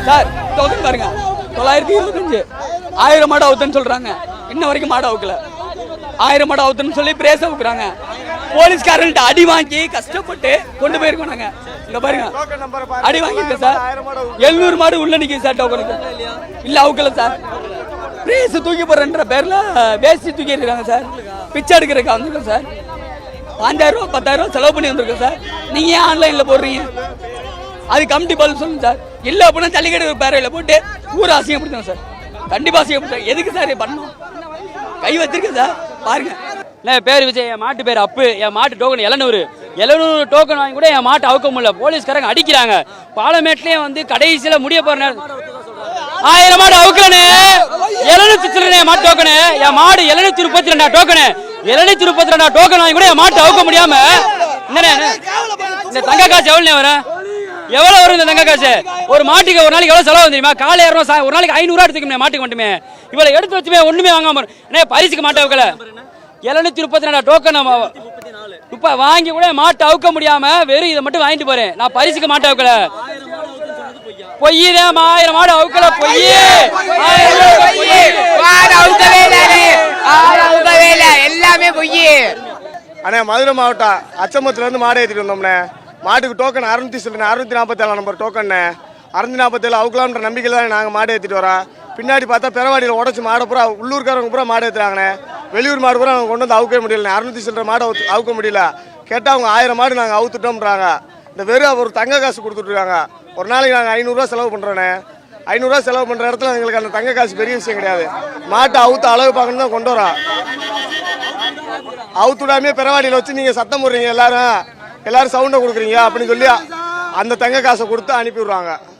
Sir token பாருங்க 925 1000 மாடு அவுத்துன்னு சொல்றாங்க. இன்ன வரைக்கும் மாடு அவுக்கல. 1000 மாடு அவுத்துன்னு சொல்லி பிரேஸ் அவுக்குறாங்க. போலீஸ்காரன்ட்ட அடி வாங்கி கஷ்டப்பட்டு கொண்டு போயிருக்கோம் நாங்க. இங்க பாருங்க அடி வாங்கிருக்கேன் சார். 700 மாடு உள்ள நிக்குது சார் டோக்கனுக்கு. இல்ல அவுக்கல சார். பிரேஸ் தூக்கி போறன்ற பேர்ல வேஸ்ட் தூக்கி இருக்காங்க சார். பிச்சை எடுக்கிறதுக்கு வந்திருக்கோம் சார். 5000 ரூபா 10000 ரூபா செலவு பண்ணி வந்திருக்கோம் சார். நீங்க ஏன் ஆன்லைன்ல போடுறீங்க? அது கமிட்டி பதில் சொல்லுங்க சார். இல்ல அப்படின்னா ஜல்லிக்கட்டு பேரையில போட்டு ஊர் அசிங்கப்படுத்தணும் சார். கண்டிப்பா அசிங்கப்படுத்த. எதுக்கு சார் பண்ணணும்? கை வச்சிருக்கேன் சார் பாருங்க. பேர் விஜய், என் மாட்டு பேர் அப்பு. என் மாட்டு டோக்கன் 700 டோக்கன் வாங்கி கூட என் மாட்டை அவுக்க முடியல. போலீஸ்காரங்க அடிக்கிறாங்க. பாலமேட்லயே வந்து கடைசியில முடிய போற நேரம் 1000 மாடு அவுக்கலனே 700 மாட்டு டோக்கனு. என் மாடு 732 டோக்கனு. 732 டோக்கன் வாங்கி கூட என் மாட்டை அவுக்க முடியாம இந்த தங்க காசு எவ்வளவு வரும்? எவ்வளவு வரும் இந்த தங்க காசு? ஒரு மாட்டுக்கு ஒரு நாளைக்கு எவ்வளவு செலவு தெரியுமா? காலை 200 ஒரு நாளைக்கு 500 எடுத்துக்கணும் மாட்டுக்கு மட்டுமே. இவ்வளவு எடுத்து வச்சுமே ஒண்ணுமே வாங்காம பரிசுக்கு மாட்டை அவுக்கல. 732 டோக்கன் இப்ப வாங்கி கூட மாட்டை அவுக்க முடியாம வெறும் இதை மட்டும் வாங்கிட்டு போறேன். நான் பரிசுக்கு மாட்டை அவுக்கல. பொய்தான். 1000 மாடு அவுக்கல. எல்லாமே பொய். அண்ணே மதுரை மாவட்டம் அச்சம்பத்துல இருந்து மாடு ஏற்றிட்டு வந்தோம்ண்ணே. மாட்டுக்கு டோக்கன் 647 நம்பர் டோக்கன் 647 அவுக்கலாம்ன்ற நம்பிக்கையில் தான் நாங்கள் மாடு ஏற்றிட்டு வரோம். பின்னாடி பார்த்தா பெரவாடியில் உடச்சி மாடை பூரா உள்ளூர்காரங்க பூரா மாடு ஏற்றுறாங்கண்ணே. வெளியூர் மாடு பூரா அவங்க கொண்டு வந்து அவுக்கவே முடியல. 600 மாடு அவுக்க முடியல. கேட்டால் அவங்க 1000 மாடு நாங்கள் அவுத்துட்டோம்ன்றாங்க. இந்த வெறும் ஒரு தங்க காசு கொடுத்துட்ருக்காங்க. ஒரு நாளைக்கு நாங்கள் 500 ரூபா செலவு பண்ணுறோண்ணே. 500 ரூபா செலவு பண்ணுற இடத்துல எங்களுக்கு அந்த தங்க காசு பெரிய விஷயம் கிடையாது. மாட்டை அவுத்து அளவு பார்க்கணும் தான் கொண்டு வரோம். அவுத்துடாமே பெரவாடியில் வச்சு நீங்கள் சத்தம் போடுறீங்க. எல்லாரும் சவுண்டை கொடுக்குறீங்க அப்படின்னு சொல்லி அந்த தங்க காசை கொடுத்து அனுப்பி விடுறாங்க.